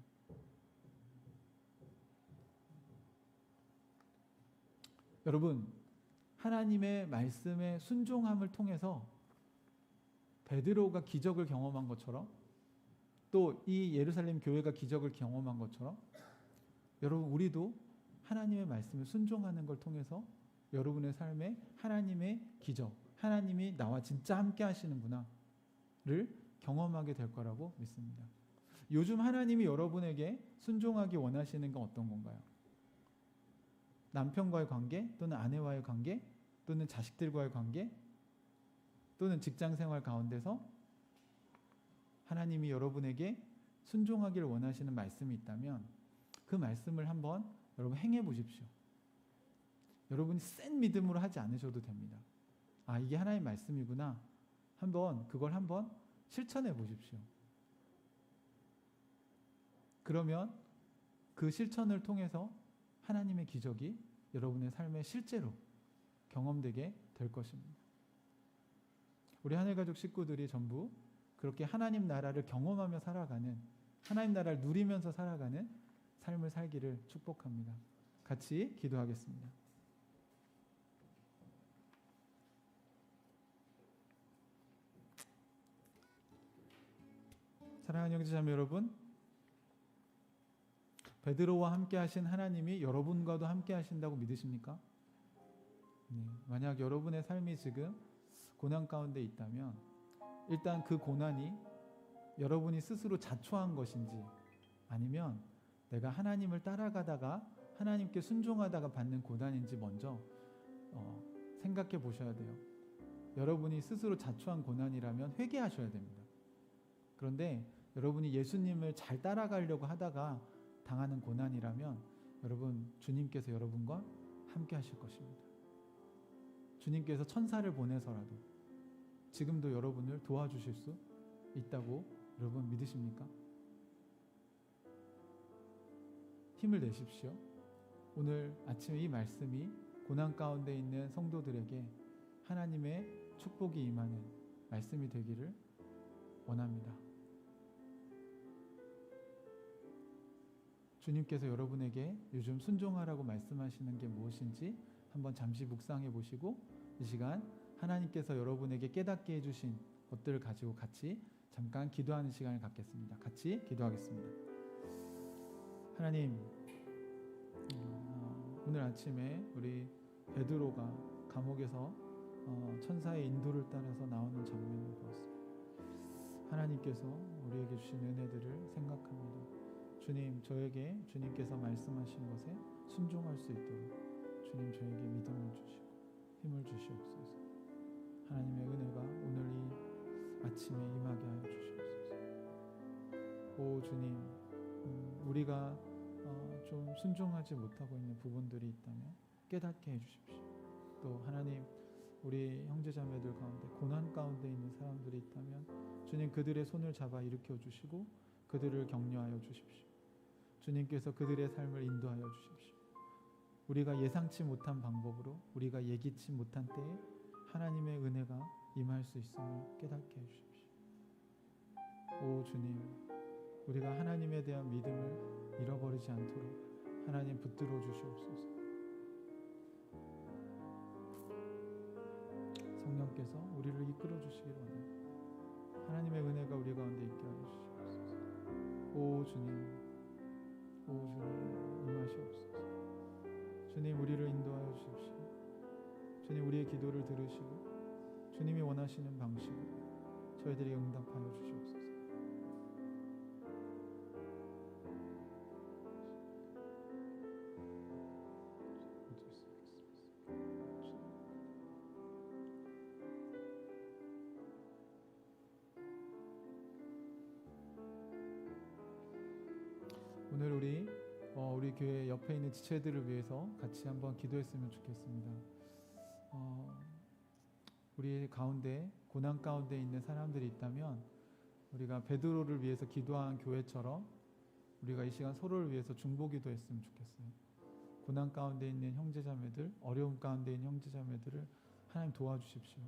여러분 하나님의 말씀에 순종함을 통해서 베드로가 기적을 경험한 것처럼 또 이 예루살렘 교회가 기적을 경험한 것처럼 여러분 우리도 하나님의 말씀에 순종하는 걸 통해서 여러분의 삶에 하나님의 기적, 하나님이 나와 진짜 함께 하시는구나를 경험하게 될 거라고 믿습니다. 요즘 하나님이 여러분에게 순종하기 원하시는 건 어떤 건가요? 남편과의 관계 또는 아내와의 관계 또는 자식들과의 관계 또는 직장생활 가운데서 하나님이 여러분에게 순종하기를 원하시는 말씀이 있다면 그 말씀을 한번 여러분 행해 보십시오. 여러분이 센 믿음으로 하지 않으셔도 됩니다. 아, 이게 하나님의 말씀이구나. 그걸 한번 실천해 보십시오. 그러면 그 실천을 통해서 하나님의 기적이 여러분의 삶에 실제로 경험되게 될 것입니다. 우리 하늘가족 식구들이 전부 그렇게 하나님 나라를 경험하며 살아가는, 하나님 나라를 누리면서 살아가는 삶을 살기를 축복합니다. 같이 기도하겠습니다. 사랑하는 형제자매 여러분, 베드로와 함께 하신 하나님이 여러분과도 함께 하신다고 믿으십니까? 네, 만약 여러분의 삶이 지금 고난 가운데 있다면 일단 그 고난이 여러분이 스스로 자초한 것인지 아니면 내가 하나님을 따라가다가 하나님께 순종하다가 받는 고난인지 먼저 생각해 보셔야 돼요. 여러분이 스스로 자초한 고난이라면 회개하셔야 됩니다. 그런데 여러분이 예수님을 잘 따라가려고 하다가 당하는 고난이라면 여러분, 주님께서 여러분과 함께 하실 것입니다. 주님께서 천사를 보내서라도 지금도 여러분을 도와주실 수 있다고 여러분 믿으십니까? 힘을 내십시오. 오늘 아침에 이 말씀이 고난 가운데 있는 성도들에게 하나님의 축복이 임하는 말씀이 되기를 원합니다. 주님께서 여러분에게 요즘 순종하라고 말씀하시는 게 무엇인지 한번 잠시 묵상해 보시고 이 시간 하나님께서 여러분에게 깨닫게 해주신 것들을 가지고 같이 잠깐 기도하는 시간을 갖겠습니다. 같이 기도하겠습니다. 하나님, 오늘 아침에 우리 베드로가 감옥에서 천사의 인도를 따라서 나오는 장면을 보았습니다. 하나님께서 우리에게 주신 은혜들을 생각합니다. 주님, 저에게 주님께서 말씀하신 것에 순종할 수 있도록 주님 저에게 믿음을 주시고 힘을 주시옵소서. 하나님의 은혜가 오늘 이 아침에 임하게 하여 주시옵소서. 오 주님, 우리가 좀 순종하지 못하고 있는 부분들이 있다면 깨닫게 해주십시오. 또 하나님, 우리 형제자매들 가운데 고난 가운데 있는 사람들이 있다면 주님 그들의 손을 잡아 일으켜 주시고 그들을 격려하여 주십시오. 주님께서 그들의 삶을 인도하여 주십시오. 우리가 예상치 못한 방법으로 우리가 예기치 못한 때에 하나님의 은혜가 임할 수 있음을 깨닫게 해주십시오. 오 주님, 우리가 하나님에 대한 믿음을 잃어버리지 않도록 하나님 붙들어 주시옵소서. 성령께서 우리를 이끌어 주시기를 원합니다. 하나님의 은혜가 우리 가운데 있게 하여 주시옵소서. 오 주님, 임하시옵소서. 주님, 우리를 인도하여 주십시오. 주님, 우리의 기도를 들으시고 주님이 원하시는 방식으로 저희들이 응답하여 주시옵소서. 오늘 우리 교회 옆에 있는 지체들을 위해서 같이 한번 기도했으면 좋겠습니다. 우리 가운데 고난 가운데 있는 사람들이 있다면 우리가 베드로를 위해서 기도한 교회처럼 우리가 이 시간 서로를 위해서 중보기도 했으면 좋겠어요. 고난 가운데 있는 형제자매들, 어려움 가운데 있는 형제자매들을 하나님 도와주십시오.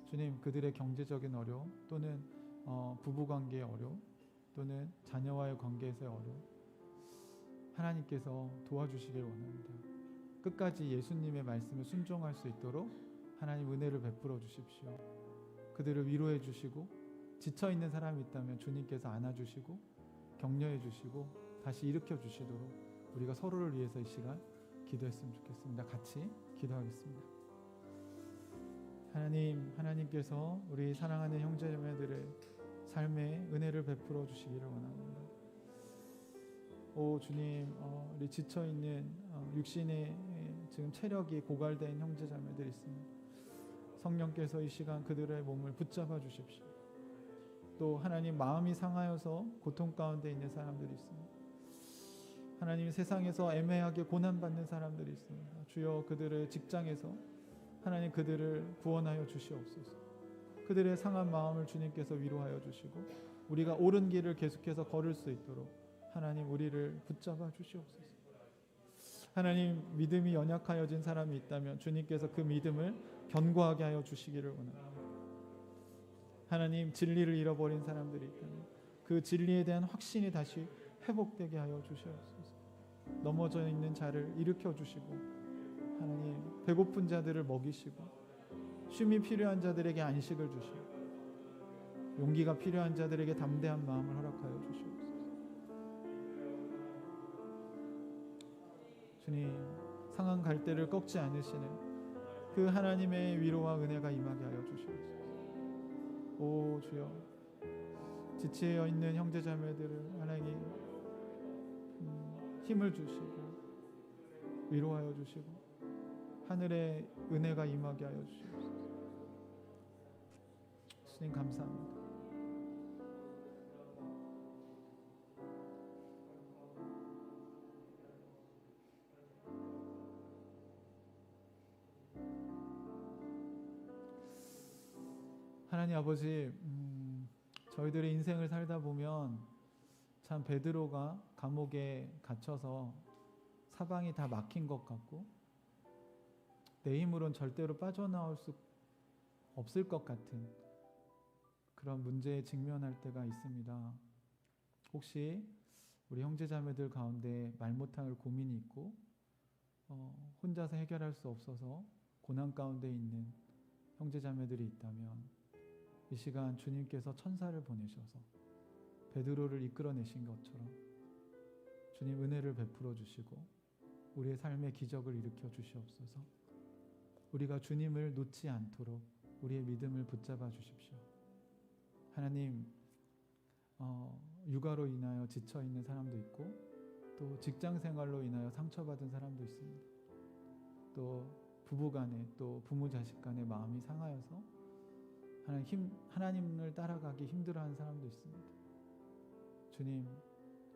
주님, 그들의 경제적인 어려움 또는 부부관계의 어려움 또는 자녀와의 관계에서의 어려움 하나님께서 도와주시길 원합니다. 끝까지 예수님의 말씀에 순종할 수 있도록 하나님 은혜를 베풀어 주십시오. 그들을 위로해 주시고 지쳐있는 사람이 있다면 주님께서 안아주시고 격려해 주시고 다시 일으켜 주시도록 우리가 서로를 위해서 이 시간 기도했으면 좋겠습니다. 같이 기도하겠습니다. 하나님께서 우리 사랑하는 형제자매들의 삶에 은혜를 베풀어 주시기를 원합니다. 오 주님, 우리 지쳐있는 육신의 지금 체력이 고갈된 형제자매들이 있습니다. 성령께서 이 시간 그들의 몸을 붙잡아 주십시오. 또 하나님, 마음이 상하여서 고통 가운데 있는 사람들이 있습니다. 하나님, 세상에서 애매하게 고난받는 사람들이 있습니다. 주여, 그들의 직장에서 하나님 그들을 구원하여 주시옵소서. 그들의 상한 마음을 주님께서 위로하여 주시고 우리가 옳은 길을 계속해서 걸을 수 있도록 하나님 우리를 붙잡아 주시옵소서. 하나님, 믿음이 연약하여진 사람이 있다면 주님께서 그 믿음을 견고하게 하여 주시기를 원합니다. 하나님, 진리를 잃어버린 사람들이 있다면 그 진리에 대한 확신이 다시 회복되게 하여 주시옵소서. 넘어져 있는 자를 일으켜 주시고 하나님, 배고픈 자들을 먹이시고 쉼이 필요한 자들에게 안식을 주시고 용기가 필요한 자들에게 담대한 마음을 허락하여 주시옵소서. 주님, 상한 갈대를 꺾지 않으시는 그 하나님의 위로와 은혜가 임하게 하여 주시옵소서. 오 주여, 지치어 있는 형제자매들을 하나님 힘을 주시고 위로하여 주시고 하늘의 은혜가 임하게 하여 주시옵소서. 주님 감사합니다. 하나님 아버지, 저희들의 인생을 살다 보면 참 베드로가 감옥에 갇혀서 사방이 다 막힌 것 같고 내 힘으로는 절대로 빠져나올 수 없을 것 같은 그런 문제에 직면할 때가 있습니다. 혹시 우리 형제자매들 가운데 말 못할 고민이 있고 혼자서 해결할 수 없어서 고난 가운데 있는 형제자매들이 있다면 이 시간 주님께서 천사를 보내셔서 베드로를 이끌어내신 것처럼 주님 은혜를 베풀어 주시고 우리의 삶의 기적을 일으켜 주시옵소서. 우리가 주님을 놓지 않도록 우리의 믿음을 붙잡아 주십시오. 하나님, 육아로 인하여 지쳐 있는 사람도 있고 또 직장 생활로 인하여 상처받은 사람도 있습니다. 또 부부간에 또 부모 자식 간에 마음이 상하여서 하나님을 따라가기 힘들어하는 사람도 있습니다. 주님,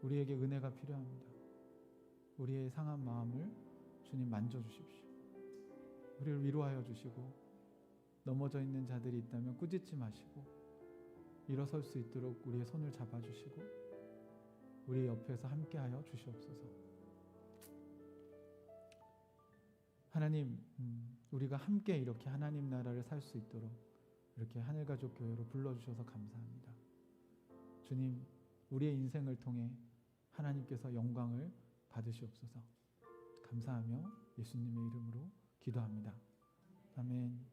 우리에게 은혜가 필요합니다. 우리의 상한 마음을 주님 만져주십시오. 우리를 위로하여 주시고 넘어져 있는 자들이 있다면 꾸짖지 마시고 일어설 수 있도록 우리의 손을 잡아주시고 우리 옆에서 함께하여 주시옵소서. 하나님, 우리가 함께 이렇게 하나님 나라를 살 수 있도록 이렇게 하늘가족 교회로 불러주셔서 감사합니다. 주님, 우리의 인생을 통해 하나님께서 영광을 받으시옵소서. 감사하며 예수님의 이름으로 기도합니다. 아멘.